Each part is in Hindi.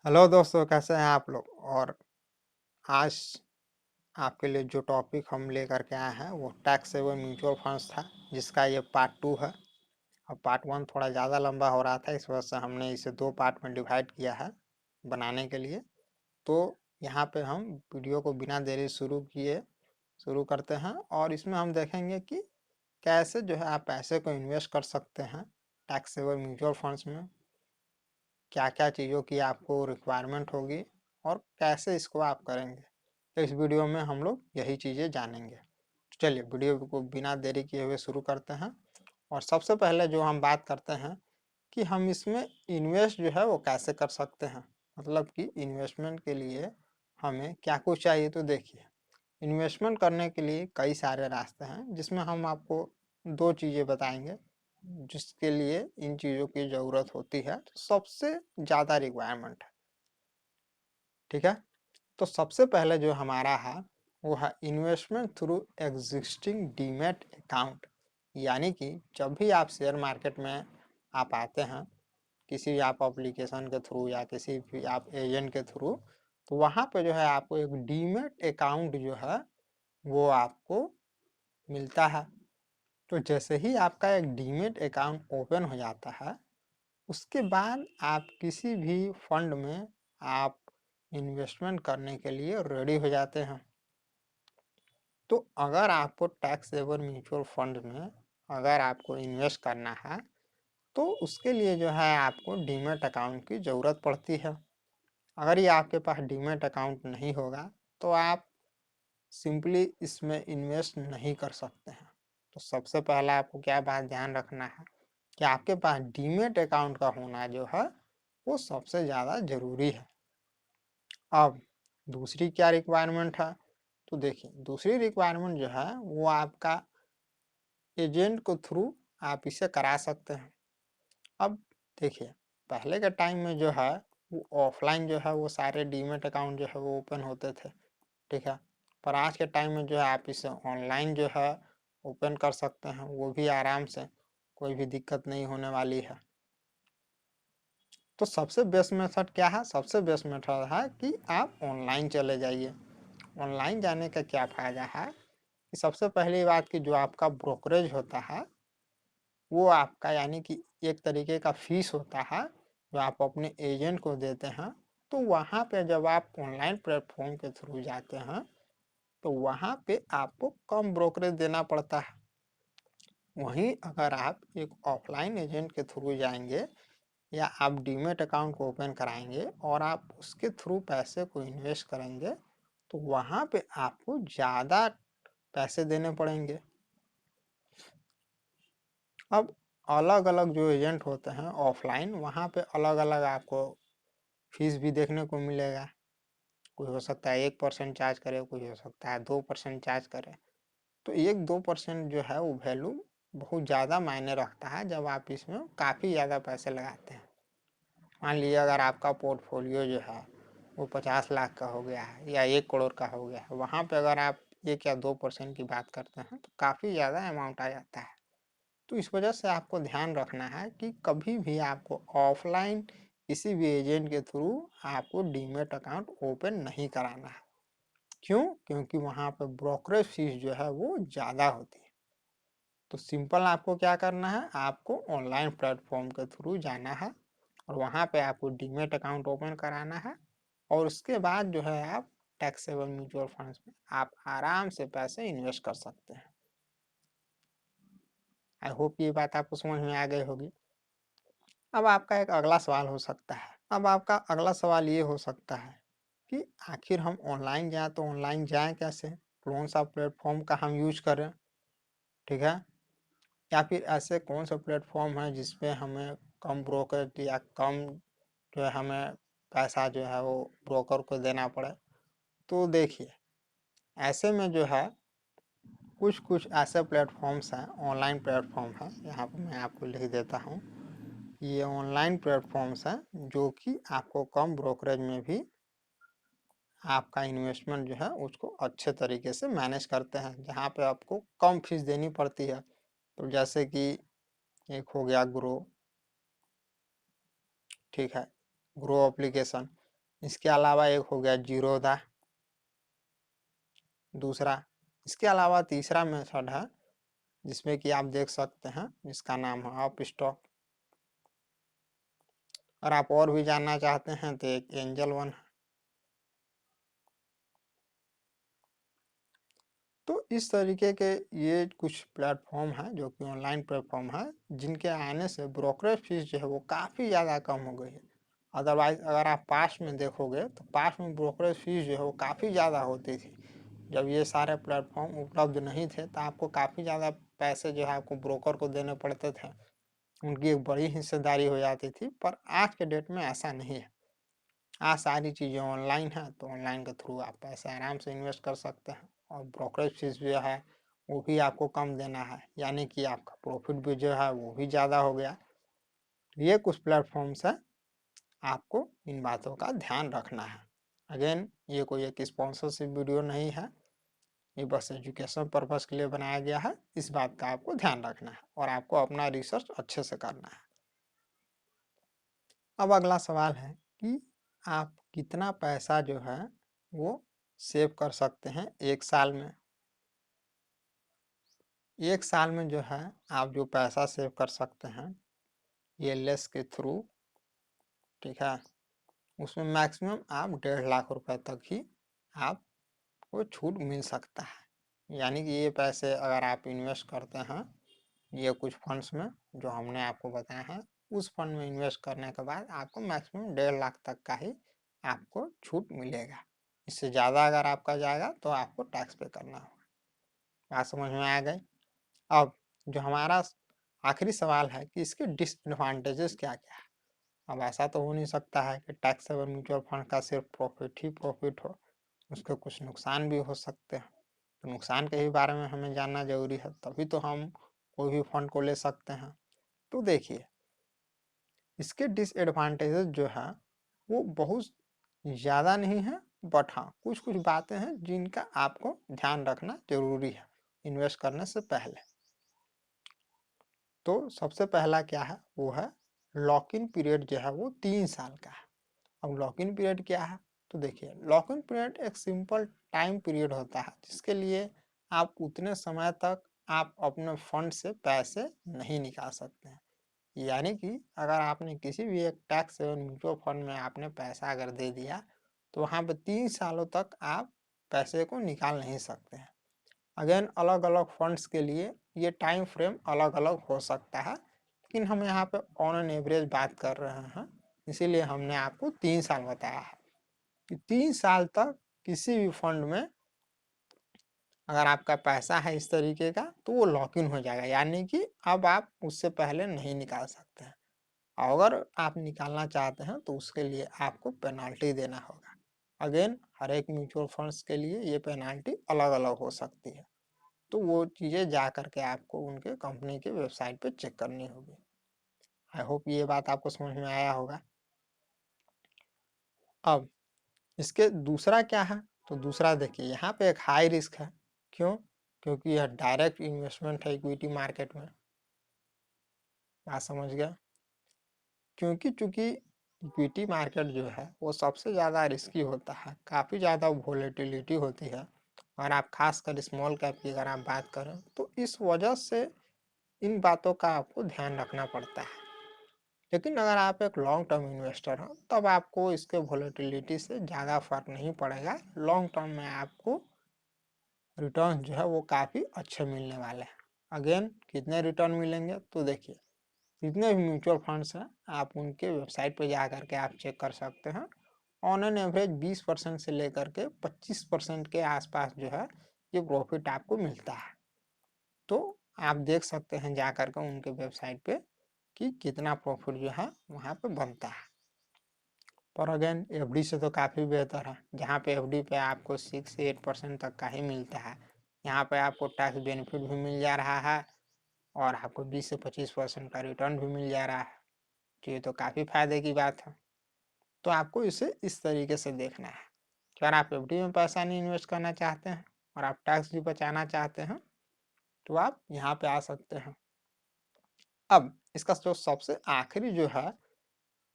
हेलो दोस्तों, कैसे हैं आप लोग। और आज आपके लिए जो टॉपिक हम लेकर के आए हैं वो टैक्स सेवर म्यूचुअल फंड्स था, जिसका ये पार्ट 2 है। और पार्ट 1 थोड़ा ज़्यादा लंबा हो रहा था, इस वजह से हमने इसे 2 पार्ट में डिवाइड किया है बनाने के लिए। तो यहाँ पे हम वीडियो को बिना देरी शुरू करते हैं, और इसमें हम देखेंगे कि कैसे जो है आप पैसे को इन्वेस्ट कर सकते हैं टैक्स सेवर म्यूचुअल फंड्स में, क्या क्या चीज़ों की आपको रिक्वायरमेंट होगी और कैसे इसको आप करेंगे। तो इस वीडियो में हम लोग यही चीज़ें जानेंगे। तो चलिए वीडियो को बिना देरी किए हुए शुरू करते हैं। और सबसे पहले जो हम बात करते हैं कि हम इसमें इन्वेस्ट जो है वो कैसे कर सकते हैं, मतलब कि इन्वेस्टमेंट के लिए हमें क्या कुछ चाहिए। तो देखिए, इन्वेस्टमेंट करने के लिए कई सारे रास्ते हैं, जिसमें हम आपको 2 चीज़ें बताएंगे जिसके लिए इन चीज़ों की ज़रूरत होती है, तो सबसे ज़्यादा रिक्वायरमेंट है। ठीक है, तो सबसे पहले जो हमारा है वो है investment through existing demat account. यानी कि जब भी आप शेयर मार्केट में आप आते हैं, किसी आप एप्लीकेशन के थ्रू या किसी भी आप एजेंट के थ्रू, तो वहाँ पे जो है आपको एक डीमैट अकाउंट जो है वो आपको मिलता है। तो जैसे ही आपका एक डीमैट अकाउंट ओपन हो जाता है, उसके बाद आप किसी भी फंड में आप इन्वेस्टमेंट करने के लिए रेडी हो जाते हैं। तो अगर आपको टैक्स सेवर म्यूचुअल फंड में अगर आपको इन्वेस्ट करना है, तो उसके लिए जो है आपको डीमैट अकाउंट की ज़रूरत पड़ती है। अगर ये आपके पास डीमैट अकाउंट नहीं होगा तो आप सिंपली इसमें इन्वेस्ट नहीं कर सकते हैं। तो सबसे पहला आपको क्या बात ध्यान रखना है कि आपके पास डीमैट अकाउंट का होना जो है वो सबसे ज़्यादा ज़रूरी है। अब दूसरी क्या रिक्वायरमेंट है, तो देखिए दूसरी रिक्वायरमेंट जो है वो आपका एजेंट के थ्रू आप इसे करा सकते हैं। अब देखिए, पहले के टाइम में जो है वो ऑफलाइन जो है वो सारे डीमैट अकाउंट जो है वो ओपन होते थे। ठीक है, पर आज के टाइम में जो है आप इसे ऑनलाइन जो है ओपन कर सकते हैं, वो भी आराम से, कोई भी दिक्कत नहीं होने वाली है। तो सबसे बेस्ट मेथड क्या है, सबसे बेस्ट मेथड है कि आप ऑनलाइन चले जाइए। ऑनलाइन जाने का क्या फ़ायदा है कि सबसे पहली बात कि जो आपका ब्रोकरेज होता है वो आपका, यानी कि एक तरीके का फीस होता है जो आप अपने एजेंट को देते हैं। तो वहाँ पे जब आप ऑनलाइन प्लेटफॉर्म के थ्रू जाते हैं तो वहाँ पे आपको कम ब्रोकरेज देना पड़ता है। वहीं अगर आप एक ऑफलाइन एजेंट के थ्रू जाएंगे या आप डीमैट अकाउंट को ओपन कराएंगे और आप उसके थ्रू पैसे को इन्वेस्ट करेंगे, तो वहाँ पे आपको ज़्यादा पैसे देने पड़ेंगे। अब अलग अलग जो एजेंट होते हैं ऑफलाइन, वहाँ पे अलग अलग आपको फीस भी देखने को मिलेगा। कोई हो सकता है 1% चार्ज करे, कोई हो सकता है 2% चार्ज करे। तो 1-2% जो है वो वैल्यू बहुत ज़्यादा मायने रखता है जब आप इसमें काफ़ी ज़्यादा पैसे लगाते हैं। मान लीजिए अगर आपका पोर्टफोलियो जो है वो 50 लाख का हो गया है या 1 करोड़ का हो गया है, वहाँ पे अगर आप 1 या 2% की बात करते हैं तो काफ़ी ज़्यादा अमाउंट आ जाता है। तो इस वजह से आपको ध्यान रखना है कि कभी भी आपको ऑफलाइन किसी भी एजेंट के थ्रू आपको डीमैट अकाउंट ओपन नहीं कराना है। क्यों? क्योंकि वहाँ पर ब्रोकरेज फीस जो है वो ज़्यादा होती है। तो सिंपल आपको क्या करना है, आपको ऑनलाइन प्लेटफॉर्म के थ्रू जाना है और वहाँ पे आपको डीमैट अकाउंट ओपन कराना है। और उसके बाद जो है आप टैक्स सेवर म्यूचुअल फंड्स में आप आराम से पैसे इन्वेस्ट कर सकते हैं। आई होप ये बात आपको समझ में आ गई होगी। अब आपका एक अगला सवाल हो सकता है, ये हो सकता है कि आखिर हम ऑनलाइन जाएं तो ऑनलाइन जाएं कैसे, कौन सा प्लेटफॉर्म का हम यूज करें। ठीक है, या फिर ऐसे कौन सा प्लेटफॉर्म है जिसपे हमें कम ब्रोकर या कम जो है हमें पैसा जो है वो ब्रोकर को देना पड़े। तो देखिए, ऐसे में जो है कुछ कुछ ऐसे प्लेटफॉर्म्स हैं, ऑनलाइन प्लेटफॉर्म है, यहाँ पर मैं आपको लिख देता हूँ। ये ऑनलाइन प्लेटफॉर्म्स हैं जो कि आपको कम ब्रोकरेज में भी आपका इन्वेस्टमेंट जो है उसको अच्छे तरीके से मैनेज करते हैं, जहाँ पे आपको कम फीस देनी पड़ती है। तो जैसे कि एक हो गया ग्रो। ठीक है, ग्रो एप्लीकेशन, इसके अलावा एक हो गया जीरोधा, दूसरा। इसके अलावा तीसरा मेथड है जिसमें कि आप देख सकते हैं, इसका नाम है अप स्टॉक। और आप और भी जानना चाहते हैं तो एक एंजल वन है। तो इस तरीके के ये कुछ प्लेटफॉर्म हैं जो कि ऑनलाइन प्लेटफॉर्म है, जिनके आने से ब्रोकरेज फीस जो है वो काफ़ी ज़्यादा कम हो गई है। अदरवाइज अगर आप पास में देखोगे तो पास में ब्रोकरेज फीस जो है वो काफ़ी ज़्यादा होती थी। जब ये सारे प्लेटफॉर्म उपलब्ध नहीं थे तो आपको काफ़ी ज़्यादा पैसे जो है आपको ब्रोकर को देने पड़ते थे, उनकी एक बड़ी हिस्सेदारी हो जाती थी। पर आज के डेट में ऐसा नहीं है, आज सारी चीज़ें ऑनलाइन है, तो ऑनलाइन के थ्रू आप पैसे आराम से इन्वेस्ट कर सकते हैं। और ब्रोकरेज फीस जो है वो भी आपको कम देना है, यानी कि आपका प्रॉफिट भी जो है वो भी ज़्यादा हो गया। ये कुछ प्लेटफॉर्म्स है, आपको इन बातों का ध्यान रखना है। अगेन ये कोई एक स्पॉन्सरशिप वीडियो नहीं है, ये बस एजुकेशन पर्पस के लिए बनाया गया है। इस बात का आपको ध्यान रखना है और आपको अपना रिसर्च अच्छे से करना है। अब अगला सवाल है कि आप कितना पैसा जो है वो सेव कर सकते हैं एक साल में। एक साल में जो है आप जो पैसा सेव कर सकते हैं ये लेस के थ्रू, ठीक है, उसमें मैक्सिमम आप 1.5 लाख रुपए तक ही आपको छूट मिल सकता है। यानी कि ये पैसे अगर आप इन्वेस्ट करते हैं ये कुछ फंड्स में जो हमने आपको बताया है, उस फंड में इन्वेस्ट करने के बाद आपको मैक्सिमम 1.5 लाख तक का ही आपको छूट मिलेगा। इससे ज़्यादा अगर आपका जाएगा तो आपको टैक्स पे करना होगा। बात समझ में आ गई। अब जो हमारा आखिरी सवाल है कि इसके डिसएडवांटेजेस क्या क्या है। अब ऐसा तो हो नहीं सकता है कि टैक्स सेवर म्यूचुअल फंड का सिर्फ प्रॉफिट ही प्रॉफिट हो, उसके कुछ नुकसान भी हो सकते हैं। तो नुकसान के ही बारे में हमें जानना जरूरी है, तभी तो हम कोई भी फंड को ले सकते हैं। तो देखिए इसके डिसएडवांटेजेस जो है वो बहुत ज़्यादा नहीं है, बट हाँ कुछ कुछ बातें हैं जिनका आपको ध्यान रखना जरूरी है इन्वेस्ट करने से पहले। तो सबसे पहला क्या है वो है लॉक इन पीरियड जो है वो 3 साल का है। अब लॉक इन पीरियड क्या है, तो देखिए लॉक इन पीरियड एक सिंपल टाइम पीरियड होता है जिसके लिए आप उतने समय तक आप अपने फंड से पैसे नहीं निकाल सकते हैं। यानी कि अगर आपने किसी भी एक टैक्स सेवन म्यूचुअल फंड में आपने पैसा अगर दे दिया तो वहाँ पे 3 सालों तक आप पैसे को निकाल नहीं सकते हैं। अगेन अलग अलग फंड्स के लिए ये टाइम फ्रेम अलग अलग हो सकता है, लेकिन हम यहाँ पे ऑन एन एवरेज बात कर रहे हैं, इसीलिए हमने आपको 3 साल बताया है कि 3 साल तक किसी भी फंड में अगर आपका पैसा है इस तरीके का तो वो लॉक इन हो जाएगा, यानी कि अब आप उससे पहले नहीं निकाल सकते हैं। अगर आप निकालना चाहते हैं तो उसके लिए आपको पेनाल्टी देना होगा। अगेन हर एक म्यूचुअल फंड्स के लिए ये पेनाल्टी अलग अलग हो सकती है, तो वो चीज़ें जा करके आपको उनके कंपनी के वेबसाइट पे चेक करनी होगी। आई होप ये बात आपको समझ में आया होगा। अब इसके दूसरा क्या है, तो दूसरा देखिए यहाँ पे एक हाई रिस्क है। क्यों? क्योंकि यह डायरेक्ट इन्वेस्टमेंट है इक्विटी मार्केट में। बात समझ गया। क्योंकि चूंकि इक्विटी मार्केट जो है वो सबसे ज़्यादा रिस्की होता है, काफ़ी ज़्यादा वोलेटिलिटी होती है। और आप खासकर स्मॉल कैप की अगर आप बात करें तो इस वजह से इन बातों का आपको ध्यान रखना पड़ता है। लेकिन अगर आप एक लॉन्ग टर्म इन्वेस्टर हो तब आपको इसके वोलेटिलिटी से ज़्यादा फर्क नहीं पड़ेगा। लॉन्ग टर्म में आपको रिटर्न जो है वो काफ़ी अच्छे मिलने वाले हैं। अगेन कितने रिटर्न मिलेंगे, तो देखिए जितने भी म्यूचुअल फंड्स हैं आप उनके वेबसाइट पर जा करके आप चेक कर सकते हैं। ऑन एन एवरेज 20% से लेकर के 25% के आसपास जो है ये प्रॉफिट आपको मिलता है। तो आप देख सकते हैं जा करके उनके वेबसाइट पे कि कितना प्रॉफिट जो है वहाँ पे बनता है। पर अगेन एफडी से तो काफ़ी बेहतर है, जहाँ पे एफडी पे आपको 6 से 8% तक का ही मिलता है। यहाँ पे आपको टैक्स बेनिफिट भी मिल जा रहा है और आपको 20 से 25% का रिटर्न भी मिल जा रहा है। तो ये तो काफ़ी फायदे की बात है। तो आपको इसे इस तरीके से देखना है कि अगर आप एफडी में पैसा नहीं इन्वेस्ट करना चाहते हैं और आप टैक्स भी बचाना चाहते हैं तो आप यहाँ पे आ सकते हैं। अब इसका जो सबसे आखिरी जो है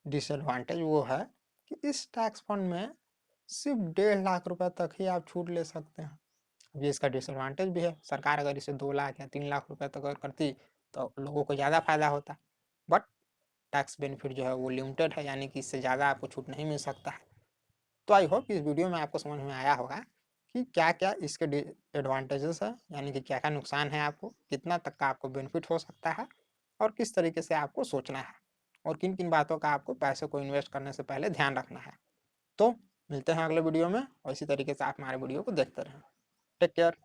डिसएडवांटेज वो है कि इस टैक्स फंड में सिर्फ 1.5 लाख रुपए तक ही आप छूट ले सकते हैं। ये इसका डिसएडवांटेज भी है। सरकार अगर इसे 2 लाख या 3 लाख रुपए तक अगर करती तो लोगों को ज़्यादा फायदा होता, बट टैक्स बेनिफिट जो है वो लिमिटेड है, यानी कि इससे ज़्यादा आपको छूट नहीं मिल सकता है। तो आई होप इस वीडियो में आपको समझ में आया होगा कि क्या क्या इसके एडवांटेजेस है, यानी कि क्या क्या नुकसान है, आपको कितना तक का आपको बेनिफिट हो सकता है और किस तरीके से आपको सोचना है और किन किन बातों का आपको पैसे को इन्वेस्ट करने से पहले ध्यान रखना है। तो मिलते हैं अगले वीडियो में और इसी तरीके से आप हमारे वीडियो को देखते रहें। Take care.